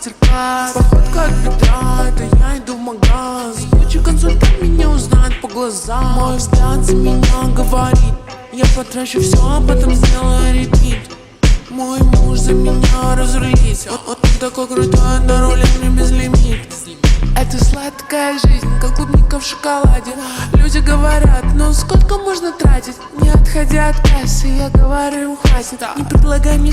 мастер-класс. Походка от бедра, это я иду в магаз. Лучший консультант меня узнает по глазам. Мой взгляд за меня говорит: я потрачу все, а потом сделаю репит. Мой муж за меня разрулится. Он такой крутой, на руле мне безлимит. Это сладкая жизнь, как клубника в шоколаде. Люди говорят: ну сколько можно тратить? Не отходя от кассы, я говорю: хватит. Не предлагай мне